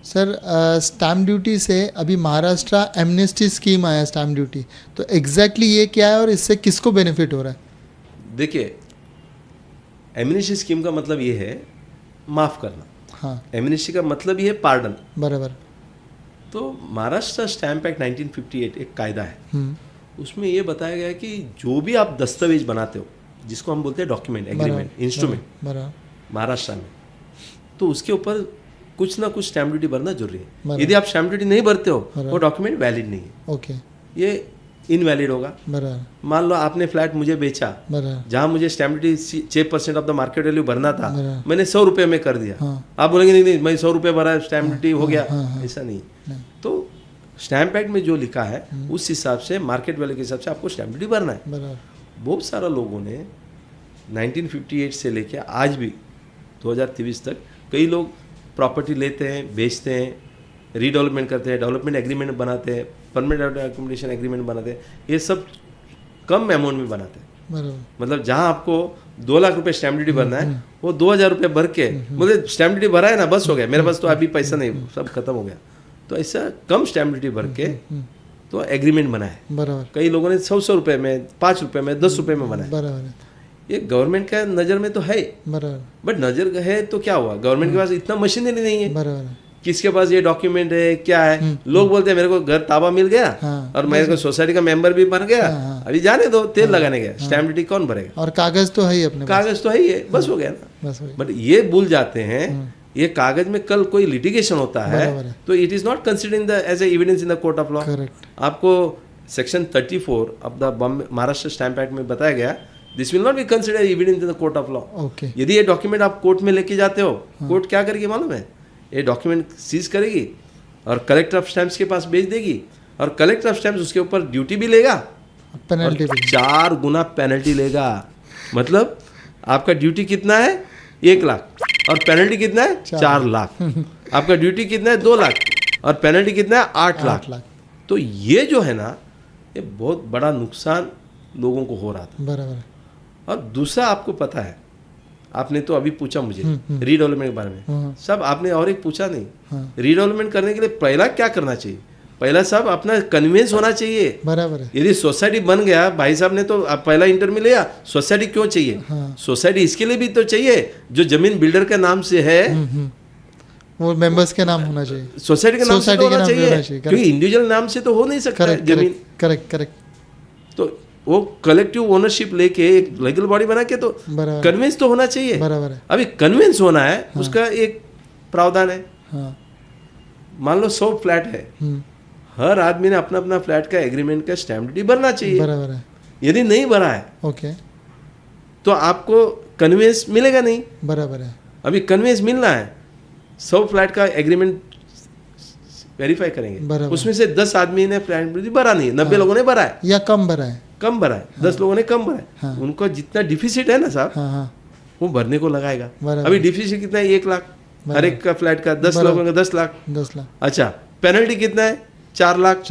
Sir stamp duty से अभी Maharashtra amnesty scheme आया स्टैम्प ड्यूटी, तो एग्जैक्टली ये क्या है और इससे किसको बेनिफिट हो रहा है? देखिए, एमनेस्टी स्कीम का मतलब ये है माफ़ करना। हाँ, एमनेस्टी का मतलब ये है पार्डन। बराबर। तो महाराष्ट्र स्टैम्प एक्ट 1958 एक कायदा है, उसमें ये बताया गया है कि जो भी आप दस्तावेज बनाते हो, जिसको हम बोलते हैं डॉक्यूमेंट, एग्रीमेंट, इंस्ट्रूमेंट, महाराष्ट्र में, तो उसके ऊपर कुछ ना कुछ स्टैम्प ड्यूटी भरना जरूरी है। यदि आप स्टैम्प ड्यूटी नहीं भरते हो, वो डॉक्यूमेंट वैलिड नहीं है। ओके, ये इनवैलिड होगा। बराबर। मान लो आपने फ्लैट मुझे बेचा, जहां मुझे stamp duty 6% of the market value भरना था, मैंने 100 रुपये में कर दिया। आप बोलेंगे नहीं नहीं, मैं 100 रुपये भरा, स्टैम्प ड्यूटी हो गया। ऐसा नहीं। तो स्टैम्प एक्ट में जो लिखा है उस हिसाब से, मार्केट वैल्यू के हिसाब से आपको स्टैम्प ड्यूटी भरना है। बहुत सारा लोगों ने 1958 से लेकर आज भी 2023 तक कई लोग प्रॉपर्टी लेते हैं, बेचते हैं, रीडेवलपमेंट करते हैं, डेवलपमेंट एग्रीमेंट बनाते हैं, परमानेंट अकोमोडेशन एग्रीमेंट बनाते हैं। ये सब कम अमाउंट में बनाते हैं। मतलब जहां आपको 2 लाख रुपए स्टैम्प ड्यूटी भरना है, वो 2000 रुपये भर के मतलब स्टैम्प ड्यूटी भरा है ना, बस हो गया, मेरे पास तो अभी पैसा नहीं, सब खत्म हो गया। तो ऐसा कम स्टैम्प ड्यूटी भर के तो एग्रीमेंट बना है। बराबर। कई लोगों ने 100 रुपये में, 5 रुपये में, 10 रुपये में बनाया। बराबर। ये गवर्नमेंट का नज़र में तो है, बट नज़र है तो क्या हुआ, गवर्नमेंट के पास इतना मशीनरी नहीं है। बराबर। किसके पास ये डॉक्यूमेंट है, क्या है? लोग बोलते हैं मेरे को घर ताबा मिल गया, और मेरे को सोसाइटी का मेंबर भी बन गया, अभी जाने दो, तेल लगाने गया, स्टैम्प ड्यूटी कौन भरेगा? और कागज तो है ही अपने, कागज तो है ही है, बस हो गया ना। बट ये भूल जाते हैं, ये कागज में कल कोई लिटिगेशन होता है तो it is not considered as a evidence in the court of law. आपको section 34 of the Maharashtra stamp act में बताया गया, this will not be considered evidence in the court of law. यदि ये डॉक्यूमेंट आप कोर्ट में लेके जाते हो, कोर्ट क्या करेगी मालूम है? ये डॉक्यूमेंट सीज करेगी और कलेक्टर ऑफ स्टैम्प्स के पास भेज देगी, और कलेक्टर ऑफ स्टैम्प्स उसके ऊपर ड्यूटी भी लेगा, पेनल्टी भी 4 गुना पेनल्टी लेगा। मतलब आपका ड्यूटी कितना है? 1 लाख, और पेनल्टी कितना है? 4 लाख। आपका ड्यूटी कितना है? 2 लाख, और पेनल्टी कितना है? 8 लाख। तो ये जो है ना, ये बहुत बड़ा नुकसान लोगों को हो रहा था। बराबर। और दूसरा, आपको पता है, आपने तो अभी पूछा मुझे रीडेवलपमेंट के बारे में, सब आपने और एक पूछा नहीं। रीडेवलपमेंट करने के लिए पहला क्या करना चाहिए? पहला सब अपना कन्विंस होना चाहिए। बराबर है। यदि सोसाइटी बन गया, भाई साहब ने तो पहला इंटरव्यू लिया, सोसाइटी क्यों चाहिए? सोसाइटी इसके लिए भी तो चाहिए, जो जमीन बिल्डर के नाम से है वो मेंबर्स के नाम होना चाहिए, सोसाइटी के नाम से होना चाहिए, क्योंकि इंडिविजुअल नाम से तो हो नहीं सकता जमीन। करेक्ट। तो वो कलेक्टिव ओनरशिप लेके एक लीगल बॉडी बना के तो कन्विंस तो होना चाहिए। बराबर है। अभी कन्विंस होना है, उसका एक प्रावधान है। मान लो 100 फ्लैट है, हर आदमी ने अपना अपना फ्लैट का एग्रीमेंट का स्टैम्प ड्यूटी भरना चाहिए। बराबर है। यदि नहीं भरा है, ओके, तो आपको कन्विंस मिलेगा नहीं। बराबर है। अभी कन्विंस मिलना है, 100 फ्लैट का एग्रीमेंट वेरीफाई करेंगे, उसमें से 10 आदमी ने फ्लैट ड्यूटी भरा नहीं, 90 लोगों ने भरा है, या कम भरा है, 10 लोगों ने कम भरा है। उनको जितना डिफिसिट है ना साहब, वो भरने को लगाएगा। अभी डिफिसिट कितना है? 1 लाख हर एक का फ्लैट का, 10 लोगों का 10 लाख। अच्छा, पेनल्टी कितना है? 4 लाख।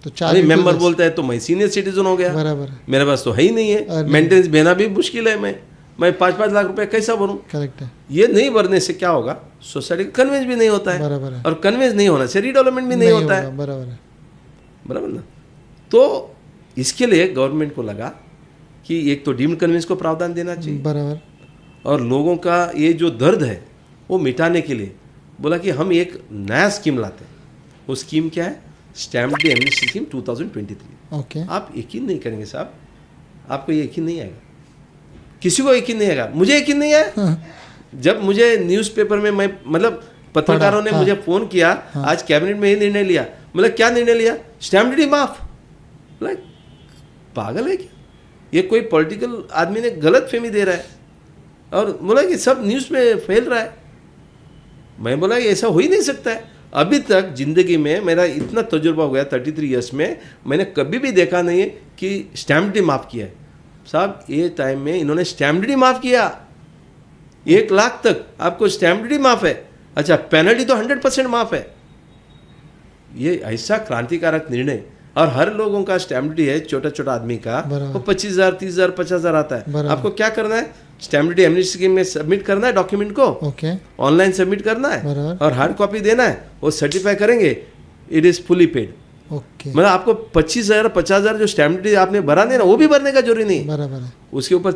तो 4 मेंबर बोलता है तो मैं सीनियर सिटीजन हो गया, बराबर, मेरे पास तो है ही नहीं है, मेंटेनेंस देना भी मुश्किल है, मैं 5-5 लाख रुपए कैसा भरूं? करेक्ट है। ये नहीं भरने से क्या होगा? सोसाइटी का कन्विंस भी नहीं होता है, बराबर है, और कन्विंस नहीं होने से रीडेवलपमेंट भी नहीं होता है, बराबर ना। तो इसके लिए गवर्नमेंट को लगा कि एक तो डीम्ड कन्विंस को प्रावधान देना चाहिए, बराबर, और लोगों का ये जो दर्द है वो मिटाने के लिए बोला कि हम एक नया स्कीम लाते हैं। वो स्कीम क्या है? Stamp duty amnesty scheme 2023। Okay. आप यकीन नहीं करेंगे साहब, आपको ये यकीन नहीं आएगा, किसी को यकीन नहीं आएगा, मुझे यकीन नहीं आया। जब मुझे न्यूज़पेपर में, मैं मतलब पत्रकारों ने मुझे फोन किया, आज कैबिनेट में ये निर्णय लिया, मतलब क्या निर्णय लिया? स्टैम्प ड्यूटी माफ। लाइक पागल है क्या? ये कोई पॉलिटिकल आदमी ने गलत फहमी दे रहा है, और बोला कि सब न्यूज़ में फैल रहा है। मैं बोला कि ऐसा हो ही नहीं सकता है। अभी तक जिंदगी में मेरा इतना तजुर्बा हो गया 33 ईयर्स में, मैंने कभी भी देखा नहीं है कि स्टैम्प ड्यूटी माफ़ किया है। साहब ये टाइम में इन्होंने स्टैम्प ड्यूटी माफ़ किया, 1 लाख तक आपको स्टैम्प ड्यूटी माफ़ है। अच्छा, पेनल्टी तो 100% माफ़ है। ये ऐसा क्रांतिकारक निर्णय और हर लोगों का स्टैम्प ड्यूटी है, छोटा छोटा आदमी का वो 25,000, 30,000, 50,000 आता है। आपको क्या करना है, स्टैम्प ड्यूटी एमनेस्टी स्कीम में सबमिट करना है डॉक्यूमेंट को, ऑनलाइन सबमिट करना है और हार्ड कॉपी देना है, वो सर्टिफाई करेंगे, इट इज फुली पेड। मतलब आपको 25,000, 50,000 जो स्टैम्प ड्यूटी आपने भरा देना वो भी भरने का जरूरी नहीं, बराबर है। उसके ऊपर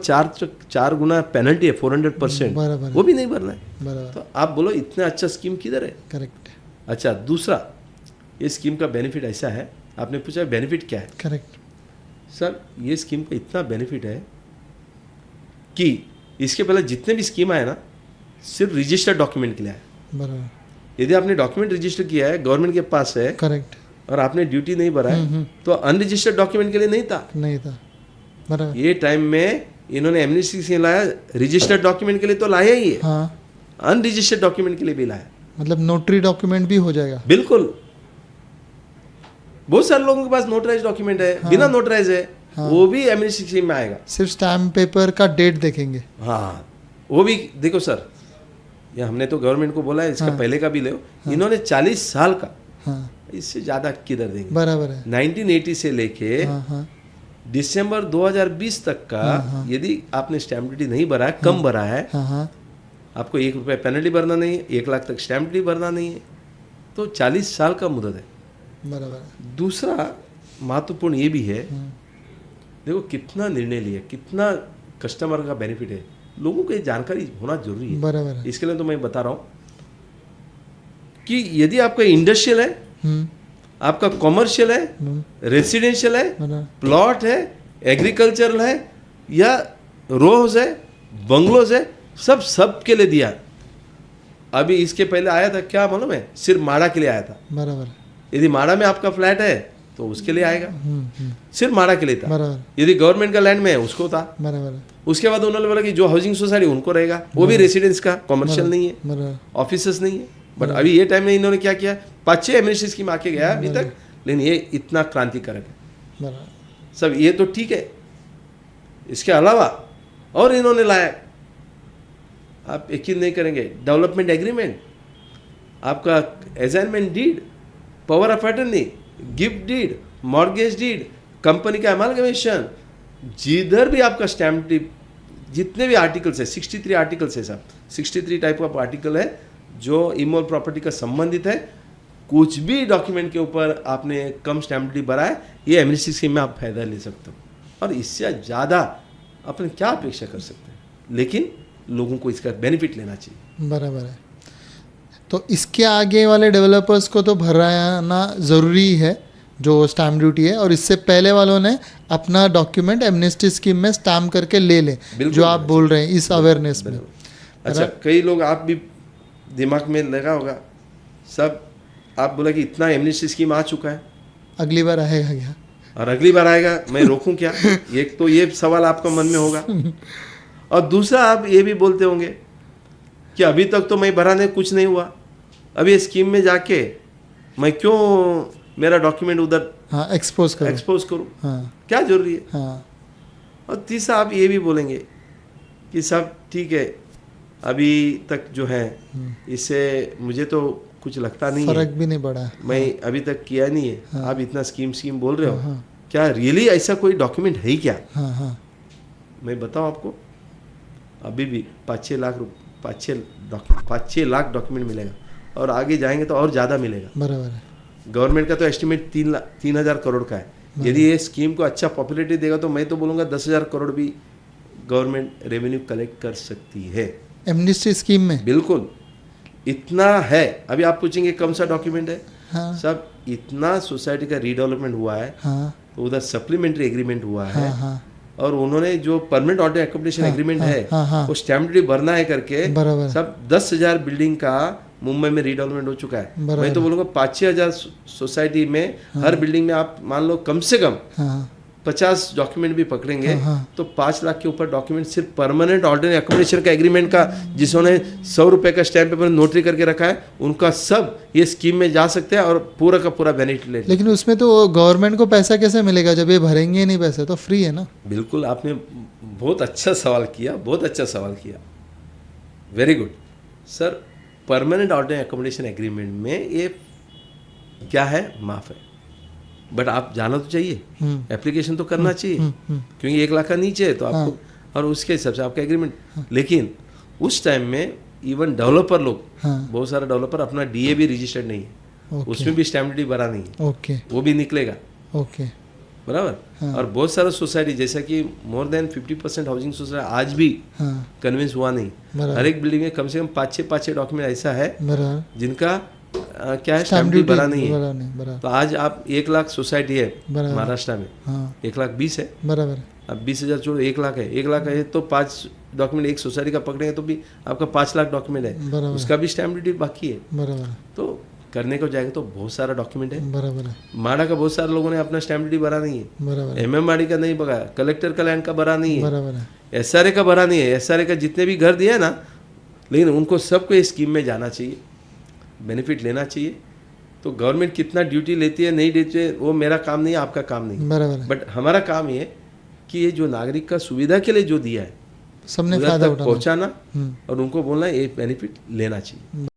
4 गुना पेनल्टी है, 400%, वो भी नहीं भरना है। तो आप बोलो इतना अच्छा स्कीम किधर है? करेक्ट। अच्छा, दूसरा ये स्कीम का बेनिफिट ऐसा है, आपने पूछा बेनिफिट क्या है? करेक्ट सर, ये स्कीम का इतना बेनिफिट है कि इसके पहले जितने भी स्कीम आए ना, सिर्फ रजिस्टर्ड डॉक्यूमेंट के लिए आए। यदि आपने डॉक्यूमेंट रजिस्टर किया है, गवर्नमेंट के पास है, करेक्ट, और आपने ड्यूटी नहीं भरा है, तो अनरजिस्टर्ड डॉक्यूमेंट के लिए नहीं था। बराबर। ये टाइम में इन्होंने एमनेस्टी स्कीम लाया, रजिस्टर्ड डॉक्यूमेंट के लिए तो लाया ही है, अनरजिस्टर्ड डॉक्यूमेंट के लिए भी लाया। मतलब नोटरी डॉक्यूमेंट भी हो जाएगा? बिल्कुल। बहुत सारे लोगों के पास नोटराइज डॉक्यूमेंट है, बिना नोटराइज है, वो भी एमनेस्टी स्कीम में आएगा। सिर्फ स्टैम्प पेपर का डेट देखेंगे। हाँ, वो भी देखो सर, ये हमने तो गवर्नमेंट को बोला है, इसका पहले का भी ले, इन्होंने 40 साल का, इससे ज्यादा किधर देंगे? बराबर है। 1980 से लेके दिसंबर 2020 तक का यदि आपने स्टैम्प ड्यूटी नहीं भरा है, कम भरा है, आपको 1 रुपया पेनल्टी भरना नहीं है, 1 लाख तक स्टैम्प ड्यूटी भरना नहीं है, तो 40 साल का मुद्दत है। बराबर। दूसरा महत्वपूर्ण ये भी है, देखो कितना निर्णय लिया, कितना कस्टमर का बेनिफिट है, लोगों को ये जानकारी होना जरूरी है। बराबर। इसके लिए तो मैं बता रहा हूँ कि यदि आपका इंडस्ट्रियल है, आपका कॉमर्शियल है, रेसिडेंशियल है, प्लॉट है, एग्रीकल्चरल है या रो हाउस है, बंगलोज है, सब के लिए दिया। अभी इसके पहले आया था क्या मालूम है, सिर्फ माड़ा के लिए आया था। बराबर। यदि माड़ा में आपका फ्लैट है तो उसके लिए आएगा, सिर्फ माड़ा के लिए था। यदि गवर्नमेंट का लैंड में है उसको था। बराबर। उसके बाद उन्होंने बोला कि जो हाउसिंग सोसाइटी उनको रहेगा, वो भी रेसिडेंस का, कॉमर्शियल नहीं है, ऑफिसेस नहीं है। बट अभी ये टाइम में इन्होंने क्या किया, 5-6 एमनेस्टी स्कीम आके गया अभी तक, लेकिन ये इतना क्रांतिकारक है सब। ये तो ठीक है, इसके अलावा और इन्होंने लाया, आप यकीन नहीं करेंगे, डेवलपमेंट एग्रीमेंट, आपका assignment deed, power of attorney, gift deed, mortgage deed, company का अमालगमेशन, जिधर भी आपका स्टैम्प ड्यूटी, जितने भी आर्टिकल्स है, 63 आर्टिकल्स है साहब, 63 टाइप ऑफ आर्टिकल है जो इमोल प्रॉपर्टी का संबंधित है। कुछ भी डॉक्यूमेंट के ऊपर आपने कम स्टैम्प ड्यूटी भरा है, ये एमनेस्टी स्कीम में आप फायदा ले सकते हो, और इससे ज़्यादा अपन क्या अपेक्षा कर सकते हैं, लेकिन लोगों को इसका बेनिफिट लेना चाहिए। बराबर है। तो इसके आगे वाले डेवलपर्स को तो भराना ज़रूरी है जो स्टैम्प ड्यूटी है, और इससे पहले वालों ने अपना डॉक्यूमेंट एमनेस्टी स्कीम में स्टैम्प करके ले लें, जो आप बोल रहे हैं इस अवेयरनेस में। अच्छा, कई लोग आप भी दिमाग में लगा होगा सब, आप बोला कि इतना एमनेस्टी स्कीम आ चुका है, अगली बार आएगा क्या, और अगली बार आएगा मैं रोकूं क्या? एक तो ये सवाल आपका मन में होगा, और दूसरा आप ये भी बोलते होंगे कि अभी तक तो मैं भराने कुछ नहीं हुआ, अभी स्कीम में जाके मैं क्यों मेरा डॉक्यूमेंट उधर एक्सपोज करूं, क्या जरूरी है? और तीसरा आप ये भी बोलेंगे कि सब ठीक है, अभी तक जो है इससे मुझे तो कुछ लगता नहीं है, फर्क भी नहीं पड़ा, मैं अभी तक किया नहीं है। आप इतना स्कीम बोल रहे हो, क्या रियली ऐसा कोई डॉक्यूमेंट है क्या? मैं बताऊं आपको, अभी भी 5-6 लाख डॉक्यूमेंट मिलेगा, और आगे जाएंगे तो और ज़्यादा मिलेगा। बराबर है। गवर्नमेंट का तो एस्टिमेट 3,000 करोड़ का है। यदि ये स्कीम को अच्छा पॉपुलैरिटी देगा तो मैं तो बोलूँगा 10,000 करोड़ भी गवर्नमेंट रेवेन्यू कलेक्ट कर सकती है एमनेस्टी स्कीम में। बिल्कुल, इतना है। अभी आप पूछेंगे कौन सा डॉक्यूमेंट है? सब इतना सोसाइटी का रीडेवलपमेंट हुआ है, तो उधर सप्लीमेंट्री एग्रीमेंट हुआ है, और उन्होंने जो परमानेंट ऑर्डर एकोमोडेशन एग्रीमेंट है वो स्टैम्प ड्यूटी भरना है करके सब 10,000 बिल्डिंग का मुंबई में रीडेवलपमेंट हो चुका है। मैं तो बोलूँगा 5-6 सोसाइटी में हर बिल्डिंग में आप मान लो कम से कम 50 डॉक्यूमेंट भी पकड़ेंगे तो 5 लाख के ऊपर डॉक्यूमेंट सिर्फ परमानेंट ऑर्डर एकोमोडेशन का एग्रीमेंट का, जिसने 100 रुपये का स्टैम्प पेपर नोटरी करके रखा है, उनका सब ये स्कीम में जा सकते हैं और पूरा का पूरा बेनिफिट ले। लेकिन उसमें तो गवर्नमेंट को पैसा कैसे मिलेगा जब ये भरेंगे नहीं पैसा? तो फ्री है ना। बिल्कुल, आपने बहुत अच्छा सवाल किया, बहुत अच्छा सवाल किया, very good sir. Permanent order accommodation agreement में ये क्या है? माफ है, बट आप जाना तो चाहिए, एप्लीकेशन तो करना चाहिए, क्योंकि 1 लाख का नीचे है तो आपको, और उसके हिसाब से आपका एग्रीमेंट। लेकिन उस टाइम में इवन डेवलपर लोग, बहुत सारे डेवलपर अपना DA भी रजिस्टर्ड नहीं है, उसमें भी स्टैम्प ड्यूटी भरा नहीं है, वो भी निकलेगा। बराबर। और बहुत सारा सोसाइटी जैसा कि मोर देन 50% हाउसिंग सोसाइटी आज भी कन्विंस हुआ नहीं। हर एक बिल्डिंग में कम से कम 5-6 डॉक्यूमेंट ऐसा है जिनका क्या है, स्टैम्प ड्यूटी भरा नहीं है। तो आज आप 1 लाख सोसाइटी है महाराष्ट्र में, 1,20,000 है, बराबर। अब 20,000 छोड़ो, 1 लाख है, 1 लाख है तो 5 डॉक्यूमेंट एक सोसाइटी का पकड़ेंगे तो भी आपका 5 लाख डॉक्यूमेंट है, उसका भी स्टैम्प ड्यूटी बाकी है। बराबर। तो करने को जाएंगे तो बहुत सारा डॉक्यूमेंट है। बराबर है। माड़ा का बहुत सारे लोगों ने अपना स्टैम्प ड्यूटी भरा नहीं है, बराबर। MMRD का नहीं भरा, कलेक्टर का लैंड का भरा नहीं है, बराबर है। SRA का भरा नहीं है। SRA का जितने भी घर दिया है ना, लेकिन उनको सबको इस स्कीम में जाना चाहिए, बेनिफिट लेना चाहिए। तो गवर्नमेंट कितना ड्यूटी लेती है नहीं देती है वो मेरा काम नहीं है, आपका काम नहीं, बराबर। बट हमारा काम ये कि ये जो नागरिक का सुविधा के लिए जो दिया है सबने फायदा पहुंचाना और उनको बोलना ये बेनिफिट लेना चाहिए।